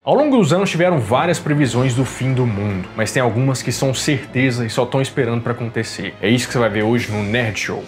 Ao longo dos anos tiveram várias previsões do fim do mundo, mas tem algumas que são certeza e só estão esperando para acontecer. É isso que você vai ver hoje no Nerd Show.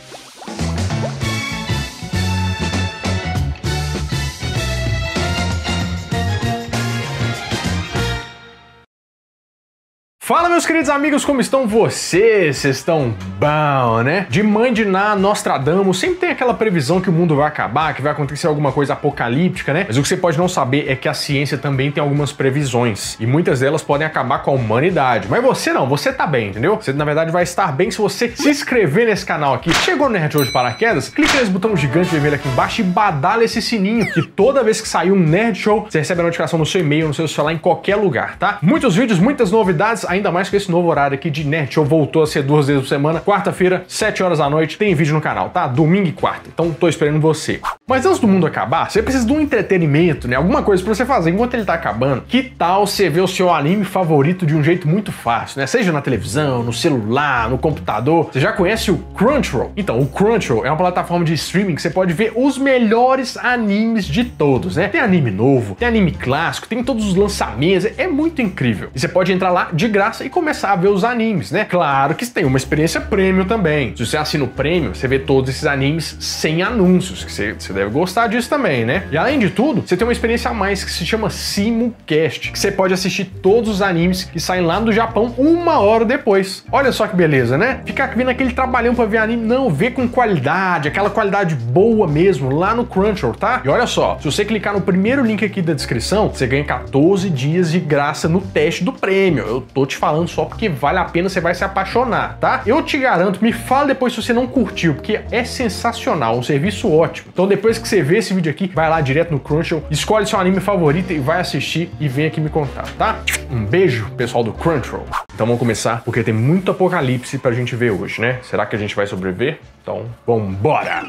Fala, meus queridos amigos, como estão vocês? Vocês estão bom, né? De Mãe de Ná, Nostradamus, sempre tem aquela previsão que o mundo vai acabar, que vai acontecer alguma coisa apocalíptica, né? Mas o que você pode não saber é que a ciência também tem algumas previsões, e muitas delas podem acabar com a humanidade. Mas você não, você tá bem, entendeu? Você, na verdade, vai estar bem se você se inscrever nesse canal aqui. Chegou no Nerd Show de paraquedas? Clica nesse botão gigante vermelho aqui embaixo e badala esse sininho, que toda vez que sair um Nerd Show, você recebe a notificação no seu e-mail, no seu celular, em qualquer lugar, tá? Muitos vídeos, muitas novidades, ainda mais que esse novo horário aqui de Nerd Show voltou a ser 2 vezes por semana. Quarta-feira, 7 horas da noite, tem vídeo no canal, tá? Domingo e quarta. Então tô esperando você. Mas antes do mundo acabar, você precisa de um entretenimento, né? Alguma coisa pra você fazer enquanto ele tá acabando. Que tal você ver o seu anime favorito de um jeito muito fácil, né? Seja na televisão, no celular, no computador. Você já conhece o Crunchyroll? Então, o Crunchyroll é uma plataforma de streaming que você pode ver os melhores animes de todos, né? Tem anime novo, tem anime clássico, tem todos os lançamentos. É muito incrível. E você pode entrar lá de graça e começar a ver os animes, né? Claro que tem uma experiência premium também. Se você assina o premium, você vê todos esses animes sem anúncios, que você deve gostar disso também, né? E além de tudo, você tem uma experiência a mais que se chama Simulcast, que você pode assistir todos os animes que saem lá do Japão 1 hora depois. Olha só que beleza, né? Ficar vendo aquele trabalhão pra ver anime, não, vê com qualidade, aquela qualidade boa mesmo, lá no Crunchyroll, tá? E olha só, se você clicar no primeiro link aqui da descrição, você ganha 14 dias de graça no teste do premium. Eu tô te falando só porque vale a pena, você vai se apaixonar, tá? Eu te garanto, me fala depois se você não curtiu, porque é sensacional, um serviço ótimo. Então depois que você vê esse vídeo aqui, vai lá direto no Crunchyroll, escolhe seu anime favorito e vai assistir e vem aqui me contar, tá? Um beijo, pessoal do Crunchyroll. Então vamos começar, porque tem muito apocalipse pra gente ver hoje, né? Será que a gente vai sobreviver? Então, vambora!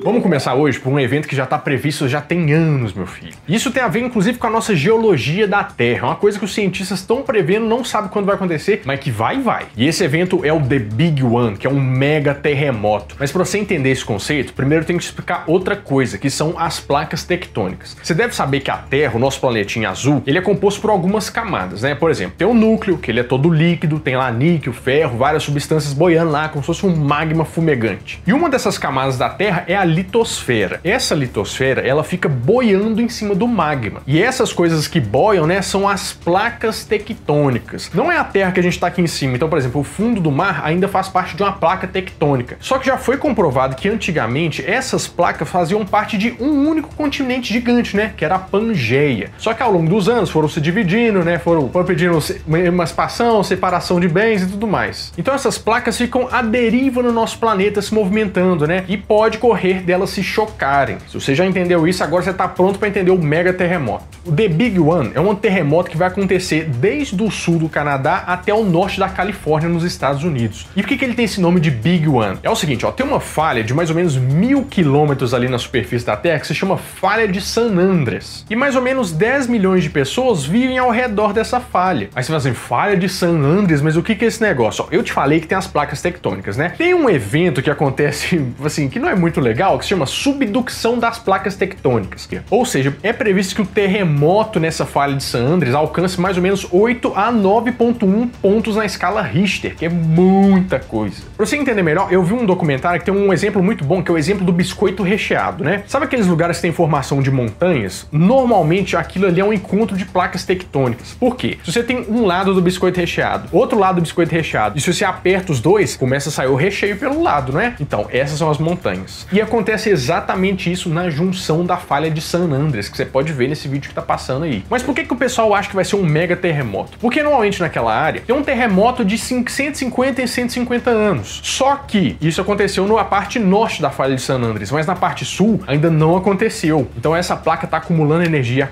Vamos começar hoje por um evento que já está previsto já tem anos, meu filho. Isso tem a ver, inclusive, com a nossa geologia da Terra. Uma coisa que os cientistas estão prevendo, não sabem quando vai acontecer, mas que vai. E esse evento é o The Big One, que é um mega terremoto. Mas para você entender esse conceito, primeiro eu tenho que explicar outra coisa, que são as placas tectônicas. Você deve saber que a Terra, o nosso planetinha azul, ele é composto por algumas camadas, né? Por exemplo, tem o núcleo, que ele é todo líquido, tem lá níquel, ferro, várias substâncias boiando lá, como se fosse um magma fumegante. E uma dessas camadas da Terra é a litosfera. Essa litosfera, ela fica boiando em cima do magma. E essas coisas que boiam, né, são as placas tectônicas. Não é a Terra que a gente está aqui em cima. Então, por exemplo, o fundo do mar ainda faz parte de uma placa tectônica. Só que já foi comprovado que antigamente essas placas faziam parte de um único continente gigante, né, que era a Pangeia. Só que ao longo dos anos foram se dividindo, né, foram pedindo emancipação, separação de bens e tudo mais. Então essas placas ficam à deriva no nosso planeta se movimentando, né, e pode correr delas se chocarem. Se você já entendeu isso, agora você está pronto para entender o mega terremoto. O The Big One é um terremoto que vai acontecer desde o sul do Canadá até o norte da Califórnia, nos Estados Unidos. E por que ele tem esse nome de Big One? É o seguinte, ó, tem uma falha de mais ou menos 1000 quilômetros ali na superfície da Terra que se chama Falha de San Andreas. E mais ou menos 10 milhões de pessoas vivem ao redor dessa falha. Aí você fala assim, Falha de San Andreas, mas o que é esse negócio? Ó, eu te falei que tem as placas tectônicas, né? Tem um evento que acontece, assim, que não é muito legal, que se chama subducção das placas tectônicas. Ou seja, é previsto que o terremoto nessa falha de San Andreas alcance mais ou menos 8 a 9,1 pontos na escala Richter, que é muita coisa. Pra você entender melhor, eu vi um documentário que tem um exemplo muito bom, que é o exemplo do biscoito recheado, né? Sabe aqueles lugares que tem formação de montanhas? Normalmente aquilo ali é um encontro de placas tectônicas. Por quê? Se você tem um lado do biscoito recheado, outro lado do biscoito recheado, e se você aperta os dois, começa a sair o recheio pelo lado, né? Então, essas são as montanhas. E acontece exatamente isso na junção da falha de San Andreas, que você pode ver nesse vídeo que tá passando aí. Mas por que o pessoal acha que vai ser um mega terremoto? Porque normalmente naquela área tem um terremoto de 150 em 150 anos. Só que isso aconteceu na parte norte da falha de San Andreas, mas na parte sul ainda não aconteceu. Então essa placa tá acumulando energia,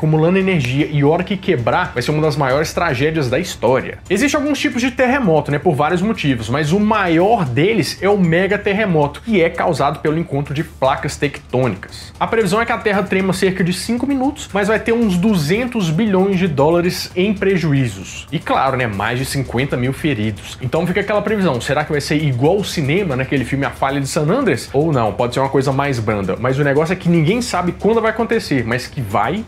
e a hora que quebrar vai ser uma das maiores tragédias da história. Existem alguns tipos de terremoto, né, por vários motivos, mas o maior deles é o mega terremoto, que é causado pelo encontro de placas tectônicas. A previsão é que a Terra trema cerca de 5 minutos, mas vai ter uns 200 bilhões de dólares em prejuízos. E claro, né, mais de 50 mil feridos. Então fica aquela previsão, será que vai ser igual ao cinema, naquele filme A Falha de San Andreas? Ou não, pode ser uma coisa mais branda. Mas o negócio é que ninguém sabe quando vai acontecer, mas que vai.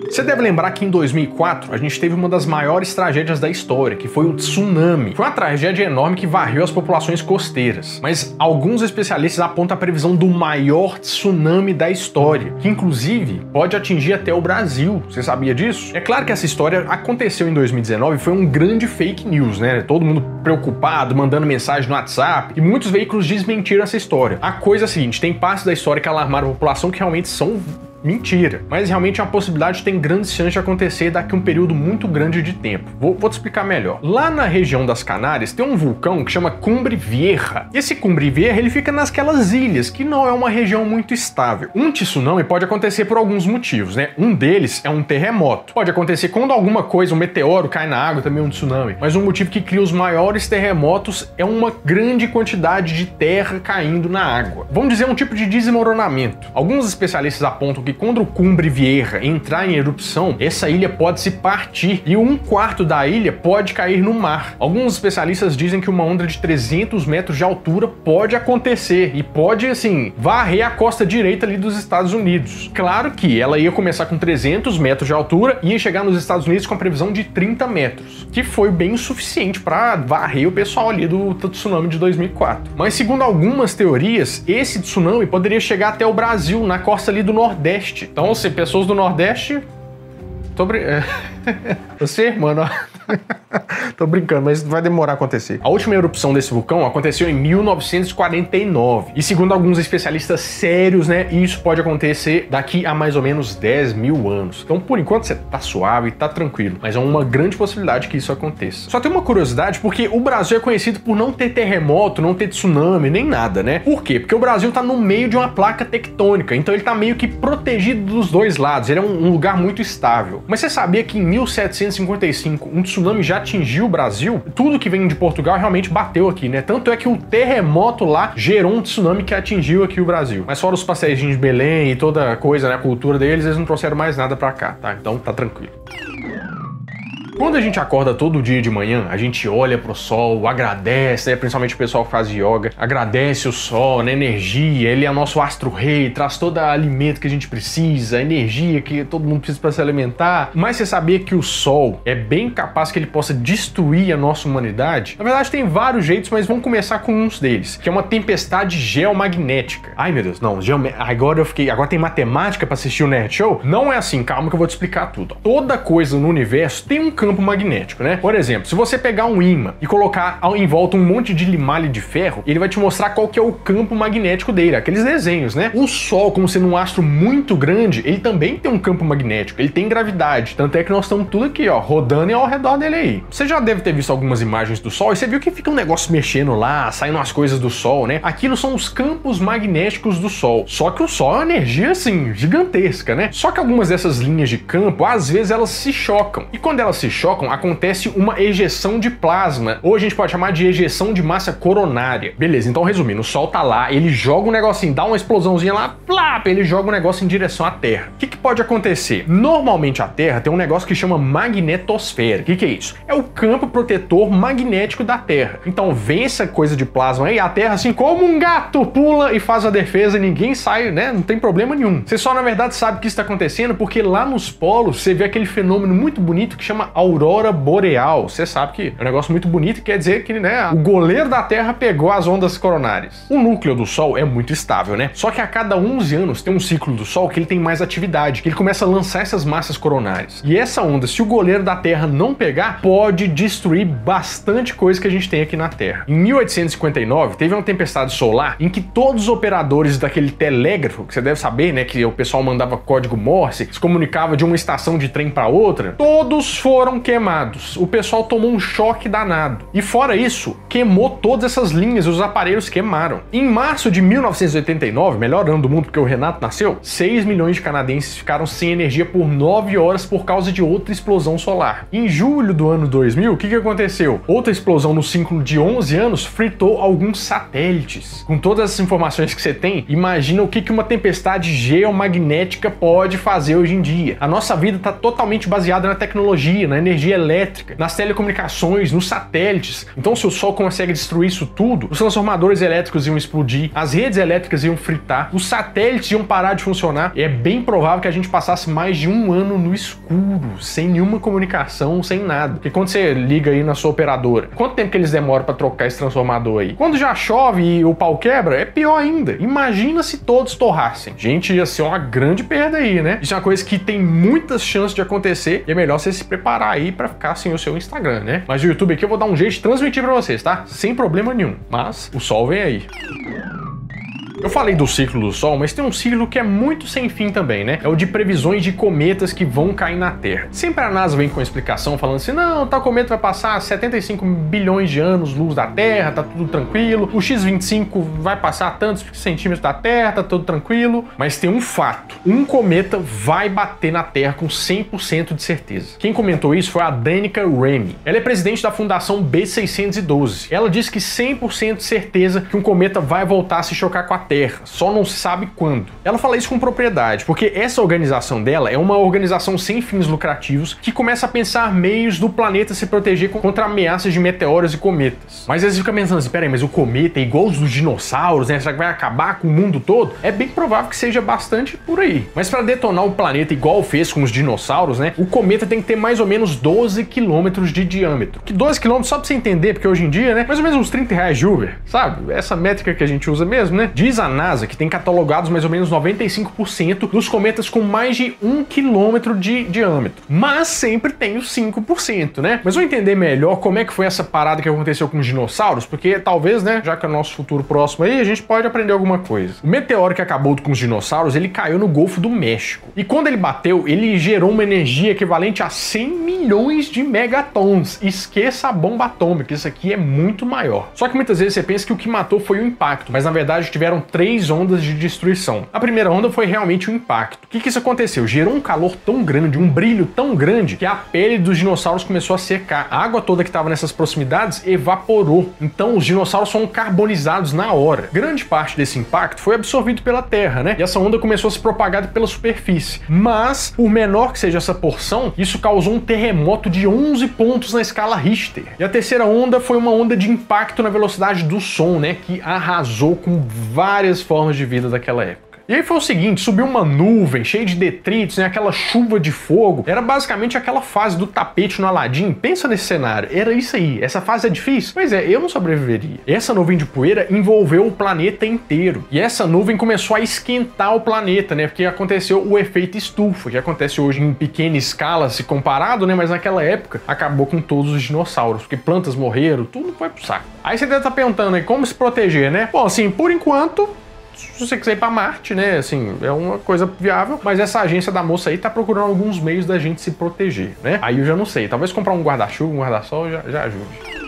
Você deve lembrar que em 2004 a gente teve uma das maiores tragédias da história, que foi o tsunami. Foi uma tragédia enorme que varreu as populações costeiras. Mas alguns especialistas apontam a previsão do maior tsunami da história, que inclusive pode atingir até o Brasil. Você sabia disso? É claro que essa história aconteceu em 2019 e foi um grande fake news, né? Todo mundo preocupado, mandando mensagem no WhatsApp, e muitos veículos desmentiram essa história. A coisa é a seguinte, tem partes da história que alarmaram a população que realmente são mentira, mas realmente é uma possibilidade que tem grandes chances de acontecer daqui a um período muito grande de tempo. Vou te explicar melhor. Lá na região das Canárias tem um vulcão que chama Cumbre Vieja. Esse Cumbre Vieja ele fica nasquelas ilhas, que não é uma região muito estável. Um tsunami pode acontecer por alguns motivos, né? Um deles é um terremoto. Pode acontecer quando alguma coisa, um meteoro cai na água, também é um tsunami. Mas um motivo que cria os maiores terremotos é uma grande quantidade de terra caindo na água. Vamos dizer um tipo de desmoronamento. Alguns especialistas apontam que quando o Cumbre Vieja entrar em erupção, essa ilha pode se partir e 1/4 da ilha pode cair no mar. Alguns especialistas dizem que uma onda de 300 metros de altura pode acontecer e pode, assim, varrer a costa direita ali dos Estados Unidos. Claro que ela ia começar com 300 metros de altura e ia chegar nos Estados Unidos com a previsão de 30 metros, que foi bem suficiente para varrer o pessoal ali do tsunami de 2004. Mas segundo algumas teorias, esse tsunami poderia chegar até o Brasil, na costa ali do Nordeste. Então, se pessoas do Nordeste... Você, mano... Tô brincando, mas vai demorar a acontecer. A última erupção desse vulcão aconteceu em 1949. E segundo alguns especialistas sérios, né, isso pode acontecer daqui a mais ou menos 10 mil anos. Então, por enquanto, você tá suave, tá tranquilo. Mas é uma grande possibilidade que isso aconteça. Só tem uma curiosidade, porque o Brasil é conhecido por não ter terremoto, não ter tsunami, nem nada, né? Por quê? Porque o Brasil tá no meio de uma placa tectônica. Então ele tá meio que protegido dos dois lados. Ele é um lugar muito estável. Mas você sabia que em 1755 um tsunami já atingiu o Brasil? Tudo que vem de Portugal realmente bateu aqui, né? Tanto é que o terremoto lá gerou um tsunami que atingiu aqui o Brasil. Mas fora os pastéis de Belém e toda a coisa, né, a cultura deles, eles não trouxeram mais nada pra cá, tá? Então tá tranquilo. Quando a gente acorda todo dia de manhã, a gente olha pro sol, agradece, né? Principalmente o pessoal que faz yoga, agradece o sol, né? Energia, ele é nosso astro-rei, traz todo o alimento que a gente precisa, energia que todo mundo precisa para se alimentar. Mas você sabia que o sol é bem capaz que ele possa destruir a nossa humanidade? Na verdade tem vários jeitos, mas vamos começar com uns deles, que é uma tempestade geomagnética. Ai meu Deus, não, agora tem matemática para assistir o Nerd Show? Não é assim, calma que eu vou te explicar tudo. Toda coisa no universo tem um campo magnético, né? Por exemplo, se você pegar um ímã e colocar em volta um monte de limalha de ferro, ele vai te mostrar qual que é o campo magnético dele, aqueles desenhos, né? O Sol, como sendo um astro muito grande, ele também tem um campo magnético, ele tem gravidade, tanto é que nós estamos tudo aqui, ó, rodando ao redor dele aí. Você já deve ter visto algumas imagens do Sol e você viu que fica um negócio mexendo lá, saindo as coisas do Sol, né? Aquilo são os campos magnéticos do Sol. Só que o Sol é uma energia, assim, gigantesca, né? Só que algumas dessas linhas de campo, às vezes elas se chocam. E quando elas se chocam, acontece uma ejeção de plasma, ou a gente pode chamar de ejeção de massa coronária. Beleza, então resumindo, o Sol tá lá, ele joga um negocinho, dá uma explosãozinha lá, plap, ele joga um negócio em direção à Terra. O que pode acontecer? Normalmente a Terra tem um negócio que chama magnetosfera. O que é isso? É o campo protetor magnético da Terra. Então vem essa coisa de plasma aí, a Terra assim como um gato pula e faz a defesa e ninguém sai, né? Não tem problema nenhum. Você só na verdade sabe que isso está acontecendo porque lá nos polos você vê aquele fenômeno muito bonito que chama aurora boreal. Você sabe que é um negócio muito bonito e quer dizer que, né, o goleiro da Terra pegou as ondas coronárias. O núcleo do Sol é muito estável, né? Só que a cada 11 anos tem um ciclo do Sol que ele tem mais atividade, que ele começa a lançar essas massas coronárias. E essa onda, se o goleiro da Terra não pegar, pode destruir bastante coisa que a gente tem aqui na Terra. Em 1859, teve uma tempestade solar em que todos os operadores daquele telégrafo, que você deve saber, né, que o pessoal mandava código Morse, se comunicava de uma estação de trem para outra, todos foram queimados. O pessoal tomou um choque danado. E fora isso, queimou todas essas linhas, os aparelhos queimaram. Em março de 1989, melhor ano do mundo porque o Renato nasceu, 6 milhões de canadenses ficaram sem energia por 9 horas por causa de outra explosão solar. Em julho do ano 2000, o que aconteceu? Outra explosão no ciclo de 11 anos fritou alguns satélites. Com todas essas informações que você tem, imagina o que uma tempestade geomagnética pode fazer hoje em dia. A nossa vida está totalmente baseada na tecnologia, na energia elétrica, nas telecomunicações, nos satélites. Então, se o Sol consegue destruir isso tudo, os transformadores elétricos iam explodir, as redes elétricas iam fritar, os satélites iam parar de funcionar, e é bem provável que a gente passasse mais de um ano no escuro, sem nenhuma comunicação, sem nada. Porque quando você liga aí na sua operadora, quanto tempo que eles demoram para trocar esse transformador aí? Quando já chove e o pau quebra, é pior ainda. Imagina se todos torrassem. Gente, ia ser uma grande perda aí, né? Isso é uma coisa que tem muitas chances de acontecer e é melhor você se preparar aí para ficar sem o seu Instagram, né? Mas o YouTube aqui eu vou dar um jeito de transmitir para vocês, tá? Sem problema nenhum. Mas o Sol vem aí. Eu falei do ciclo do Sol, mas tem um ciclo que é muito sem fim também, né? É o de previsões de cometas que vão cair na Terra. Sempre a NASA vem com a explicação falando assim, não, tal cometa vai passar 75 bilhões de anos-luz da Terra, tá tudo tranquilo. O X-25 vai passar tantos centímetros da Terra, tá tudo tranquilo. Mas tem um fato, um cometa vai bater na Terra com 100% de certeza. Quem comentou isso foi a Danica Remy. Ela é presidente da Fundação B612. Ela disse que 100% de certeza que um cometa vai voltar a se chocar com a Terra, só não se sabe quando. Ela fala isso com propriedade, porque essa organização dela é uma organização sem fins lucrativos que começa a pensar meios do planeta se proteger contra ameaças de meteoros e cometas. Mas eles ficam pensando assim, peraí, mas o cometa é igual os dos dinossauros, né? Será que vai acabar com o mundo todo? É bem provável que seja bastante por aí. Mas para detonar o planeta igual fez com os dinossauros, né? O cometa tem que ter mais ou menos 12 quilômetros de diâmetro. Que 12 quilômetros, só pra você entender, porque hoje em dia, né? Mais ou menos uns 30 reais de Uber, sabe? Essa métrica que a gente usa mesmo, né? Diz a NASA que tem catalogados mais ou menos 95% dos cometas com mais de 1 quilômetro de diâmetro. Mas sempre tem os 5%, né? Mas vamos entender melhor como é que foi essa parada que aconteceu com os dinossauros, porque talvez, né, já que é o nosso futuro próximo aí, a gente pode aprender alguma coisa. O meteoro que acabou com os dinossauros, ele caiu no Golfo do México. E quando ele bateu, ele gerou uma energia equivalente a 100 milhões de megatons. Esqueça a bomba atômica, isso aqui é muito maior. Só que muitas vezes você pensa que o que matou foi o impacto, mas na verdade tiveram 3 ondas de destruição. A primeira onda foi realmente o impacto. O que isso aconteceu? Gerou um calor tão grande, um brilho tão grande, que a pele dos dinossauros começou a secar. A água toda que estava nessas proximidades evaporou. Então os dinossauros foram carbonizados na hora. Grande parte desse impacto foi absorvido pela Terra, né? E essa onda começou a se propagar pela superfície. Mas, por menor que seja essa porção, isso causou um terremoto de 11 pontos na escala Richter. E a terceira onda foi uma onda de impacto na velocidade do som, né? Que arrasou com várias formas de vida daquela época. E aí foi o seguinte, subiu uma nuvem cheia de detritos, né, aquela chuva de fogo. Era basicamente aquela fase do tapete no Aladdin. Pensa nesse cenário, era isso aí. Essa fase é difícil? Pois é, eu não sobreviveria. Essa nuvem de poeira envolveu o planeta inteiro. E essa nuvem começou a esquentar o planeta, né, porque aconteceu o efeito estufa, que acontece hoje em pequena escala se comparado, né, mas naquela época acabou com todos os dinossauros, porque plantas morreram, tudo foi pro saco. Aí você deve estar perguntando aí como se proteger, né? Bom, assim, por enquanto, se você quiser ir pra Marte, né, assim, é uma coisa viável, mas essa agência da moça aí tá procurando alguns meios da gente se proteger, né? Aí eu já não sei, talvez comprar um guarda-chuva, um guarda-sol já ajude.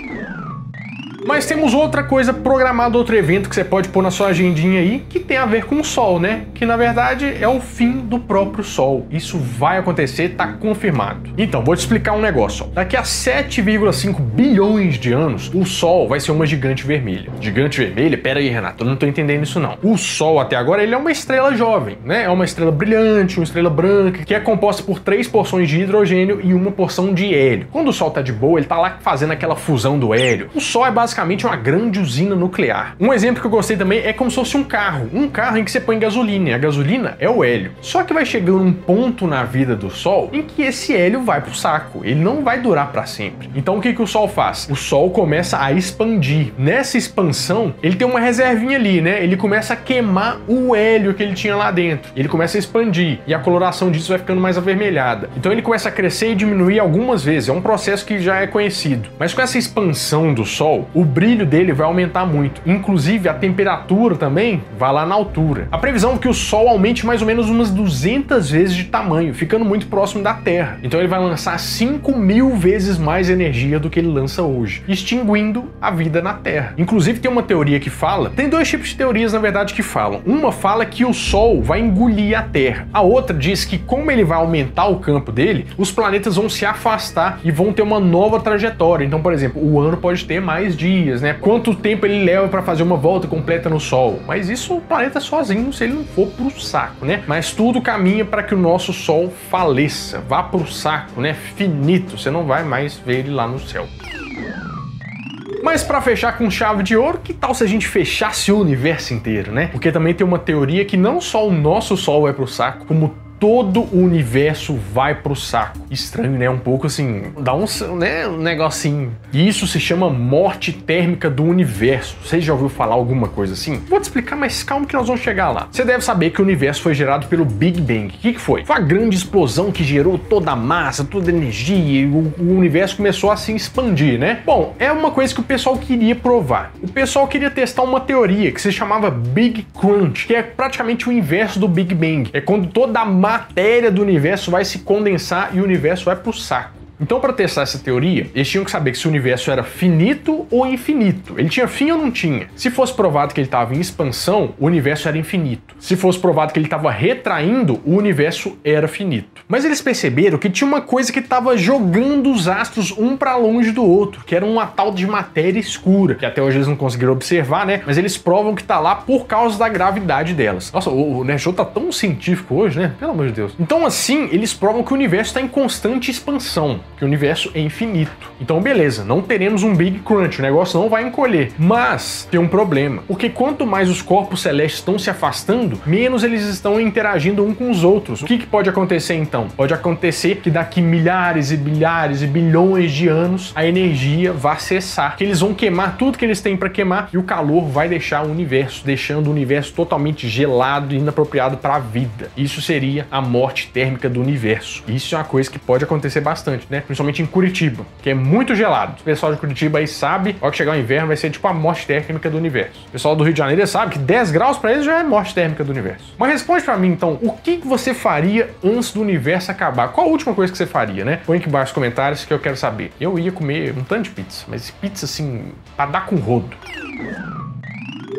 Mas temos outra coisa programada, outro evento que você pode pôr na sua agendinha aí, que tem a ver com o Sol, né? Que na verdade é o fim do próprio Sol. Isso vai acontecer, tá confirmado. Então, vou te explicar um negócio. Daqui a 7,5 bilhões de anos, o Sol vai ser uma gigante vermelha. Gigante vermelha? Pera aí, Renato, eu não tô entendendo isso não. O Sol, até agora, ele é uma estrela jovem, né? É uma estrela brilhante, uma estrela branca, que é composta por 3 porções de hidrogênio e uma porção de hélio. Quando o Sol tá de boa, ele tá lá fazendo aquela fusão do hélio. O Sol é basicamente uma grande usina nuclear. Um exemplo que eu gostei também é como se fosse um carro em que você põe gasolina, e a gasolina é o hélio. Só que vai chegando um ponto na vida do Sol em que esse hélio vai pro saco, ele não vai durar para sempre. Então o que o Sol faz? O Sol começa a expandir. Nessa expansão, ele tem uma reservinha ali, né? Ele começa a queimar o hélio que ele tinha lá dentro. Ele começa a expandir, e a coloração disso vai ficando mais avermelhada. Então ele começa a crescer e diminuir algumas vezes, é um processo que já é conhecido. Mas com essa expansão do Sol, o brilho dele vai aumentar muito. Inclusive, a temperatura também vai lá na altura. A previsão é que o Sol aumente mais ou menos umas 200 vezes de tamanho, ficando muito próximo da Terra. Então ele vai lançar 5.000 vezes mais energia do que ele lança hoje, extinguindo a vida na Terra. Inclusive, tem uma teoria que fala... Tem 2 tipos de teorias, na verdade, que falam. Uma fala que o Sol vai engolir a Terra. A outra diz que, como ele vai aumentar o campo dele, os planetas vão se afastar e vão ter uma nova trajetória. Então, por exemplo, o ano pode ter mais de dias, né? Quanto tempo ele leva para fazer uma volta completa no Sol. Mas isso o planeta sozinho, se ele não for pro saco, né? Mas tudo caminha para que o nosso Sol faleça, vá pro saco, né? Finito, você não vai mais ver ele lá no céu. Mas para fechar com chave de ouro, que tal se a gente fechasse o universo inteiro, né? Porque também tem uma teoria que não só o nosso Sol vai pro saco, como todo o universo vai pro saco. Estranho, né? Um pouco assim, dá um negocinho. E isso se chama morte térmica do universo. Você já ouviu falar alguma coisa assim? Vou te explicar, mas calma que nós vamos chegar lá. Você deve saber que o universo foi gerado pelo Big Bang. O que foi? Foi a grande explosão que gerou toda a massa, toda a energia e o universo começou a se expandir, né? Bom, é uma coisa que o pessoal queria provar. O pessoal queria testar uma teoria que se chamava Big Crunch, que é praticamente o inverso do Big Bang. É quando toda a matéria do universo vai se condensar e o universo vai pro saco. Então, para testar essa teoria, eles tinham que saber se o universo era finito ou infinito. Ele tinha fim ou não tinha? Se fosse provado que ele estava em expansão, o universo era infinito. Se fosse provado que ele estava retraindo, o universo era finito. Mas eles perceberam que tinha uma coisa que estava jogando os astros um para longe do outro, que era uma tal de matéria escura, que até hoje eles não conseguiram observar, né? Mas eles provam que está lá por causa da gravidade delas. Nossa, o Nerd Show tá tão científico hoje, né? Pelo amor de Deus. Então, assim, eles provam que o universo está em constante expansão, que o universo é infinito. Então, beleza, não teremos um Big Crunch, o negócio não vai encolher. Mas tem um problema, porque quanto mais os corpos celestes estão se afastando, menos eles estão interagindo um com os outros. O que pode acontecer então? Pode acontecer que daqui milhares e bilhares e bilhões de anos a energia vai cessar, que eles vão queimar tudo que eles têm para queimar e o calor vai deixar o universo, deixando o universo totalmente gelado e inapropriado para a vida. Isso seria a morte térmica do universo. Isso é uma coisa que pode acontecer bastante, né? Principalmente em Curitiba, que é muito gelado. O pessoal de Curitiba aí sabe, ó, que chegar o inverno vai ser tipo a morte térmica do universo. O pessoal do Rio de Janeiro sabe que 10 graus para eles já é morte térmica do universo. Mas responde para mim então, o que você faria antes do universo acabar? Qual a última coisa que você faria, né? Põe aqui embaixo nos comentários que eu quero saber. Eu ia comer um tanto de pizza, mas pizza assim, pra dar com rodo.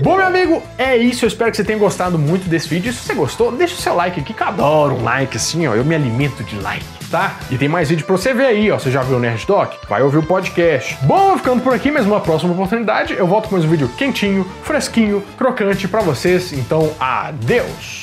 Bom, meu amigo, é isso. Eu espero que você tenha gostado muito desse vídeo. Se você gostou, deixa o seu like aqui, que eu adoro um like assim, ó. Eu me alimento de like, tá? E tem mais vídeo pra você ver aí, ó. Você já viu o Nerd Doc? Vai ouvir o podcast. Bom, ficando por aqui, mas numa próxima oportunidade eu volto com mais um vídeo quentinho, fresquinho, crocante pra vocês. Então, adeus!